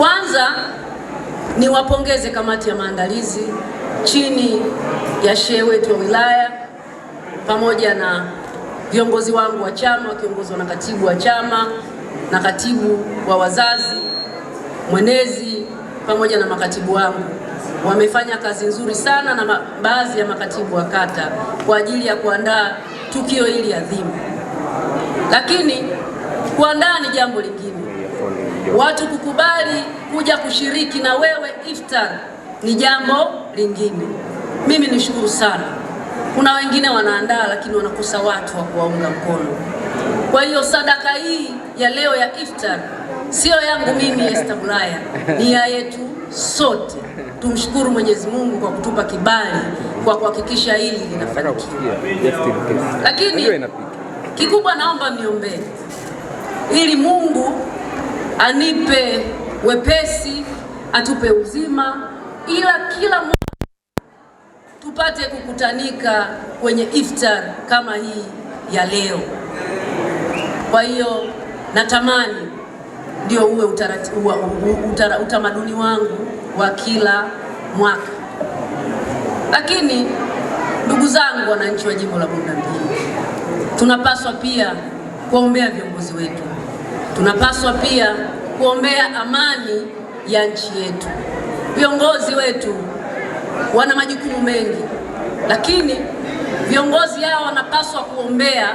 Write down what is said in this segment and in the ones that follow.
Kwanza niwapongeze kamati ya maandalizi chini ya shehe wetu wa wilaya pamoja na viongozi wangu wa chama wakiongozwa na katibu wa chama na katibu wa wazazi, mwenezi pamoja na makatibu wangu. Wamefanya kazi nzuri sana na baadhi ya makatibu wa kata kwa ajili ya kuandaa tukio hili adhimu. Lakini kuandaa ni jambo lingine. Watu kukubali kuja kushiriki na wewe iftar ni jambo lingine. Mimi nishukuru sana. Kuna wengine wanaandaa lakini wanakosa watu wa kuwaunga mkono. Kwa hiyo sadaka hii ya leo ya iftar sio yangu mimi Esther Bulaya, ni ya yetu sote. Tumshukuru Mwenyezi Mungu kwa kutupa kibali kwa kuhakikisha hili linafanikiwa. Lakini kikubwa naomba mniombee ili Mungu anipe wepesi, atupe uzima, ila kila mwaka tupate kukutanika kwenye iftar kama hii ya leo. Kwa hiyo natamani ndio uwe utamaduni wangu wa kila mwaka. Lakini ndugu zangu, wananchi wa jimbo la Bunda mjini, tunapaswa pia kuombea viongozi wetu. Tunapaswa pia kuombea amani ya nchi yetu. Viongozi wetu wana majukumu mengi, lakini viongozi hao wanapaswa kuombea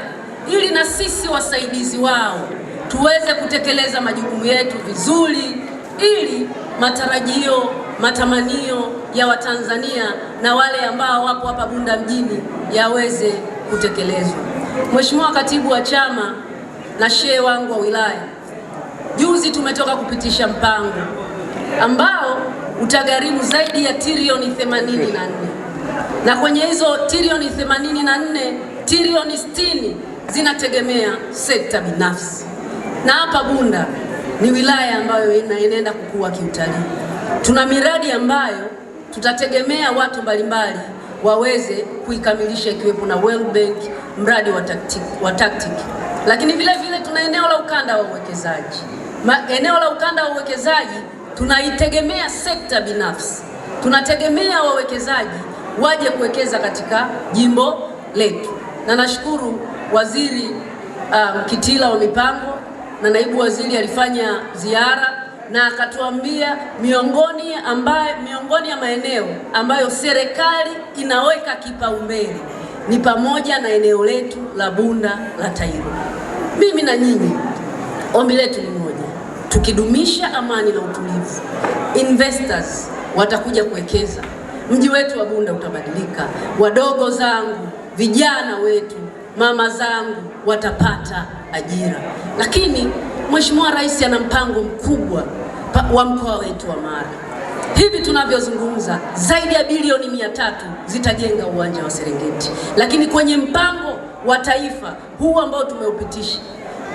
ili na sisi wasaidizi wao tuweze kutekeleza majukumu yetu vizuri, ili matarajio, matamanio ya Watanzania na wale ambao wapo hapa Bunda mjini yaweze kutekelezwa. Mheshimiwa Katibu wa chama na shehe wangu wa wilaya, juzi tumetoka kupitisha mpango ambao utagharimu zaidi ya trilioni 84, na kwenye hizo trilioni 84, trilioni 60 zinategemea sekta binafsi. Na hapa Bunda ni wilaya ambayo inaenda kukua kiutalii. Tuna miradi ambayo tutategemea watu mbalimbali waweze kuikamilisha, ikiwepo na World Bank, mradi wa TACTIC. Lakini vile vile tuna eneo la ukanda wa uwekezaji. Eneo la ukanda wa uwekezaji tunaitegemea sekta binafsi. Tunategemea wawekezaji waje kuwekeza katika jimbo letu. Na nashukuru Waziri Kitila wa mipango na naibu waziri alifanya ziara na akatuambia miongoni ya maeneo ambayo serikali inaweka kipaumbele ni pamoja na eneo letu la Bunda la Tairo. Mimi na nyinyi ombi letu ni moja. Tukidumisha amani na utulivu, investors watakuja kuwekeza. Mji wetu wa Bunda utabadilika. Wadogo zangu, vijana wetu, mama zangu watapata ajira. Lakini Mheshimiwa Rais ana mpango mkubwa wa mkoa wetu wa Mara. Hivi tunavyozungumza zaidi ya bilioni 300 zitajenga uwanja wa Serengeti. Lakini kwenye mpango wa taifa huu ambao tumeupitisha,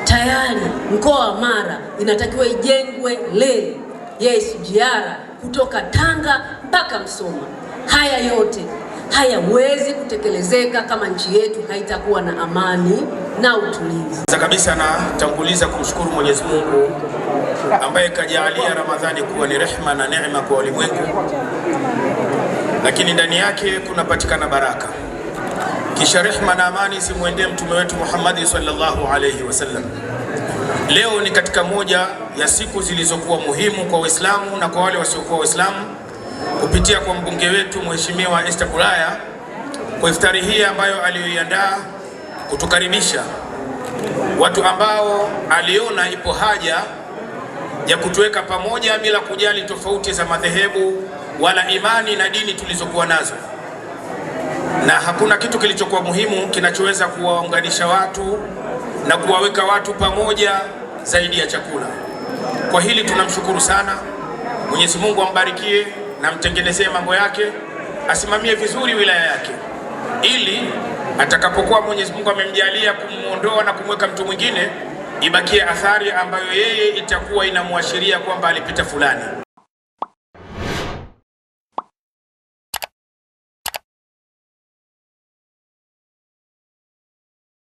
tayari mkoa wa Mara inatakiwa ijengwe reli ya SGR kutoka Tanga mpaka Msoma. Haya yote hayawezi kutekelezeka kama nchi yetu haitakuwa na amani na utulivu. Kwanza kabisa natanguliza kumshukuru Mwenyezi Mungu ambaye kajalia Ramadhani kuwa ni rehema na neema kwa ulimwengu, lakini ndani yake kunapatikana baraka. Kisha rehema na amani zimwendee mtume wetu Muhammad sallallahu alayhi wasallam. Leo ni katika moja ya siku zilizokuwa muhimu kwa Waislamu na kwa wale wasiokuwa Waislamu, kupitia kwa mbunge wetu Mheshimiwa Esther Bulaya kwa iftari hii ambayo aliyoiandaa kutukaribisha watu ambao aliona ipo haja ya kutuweka pamoja bila kujali tofauti za madhehebu wala imani na dini tulizokuwa nazo. Na hakuna kitu kilichokuwa muhimu kinachoweza kuwaunganisha watu na kuwaweka watu pamoja zaidi ya chakula. Kwa hili tunamshukuru sana. Mwenyezi Mungu ambarikie na mtengenezee mambo yake, asimamie vizuri wilaya yake, ili atakapokuwa Mwenyezi Mungu amemjalia kumuondoa na kumweka mtu mwingine, ibakie athari ambayo yeye itakuwa inamwashiria kwamba alipita fulani.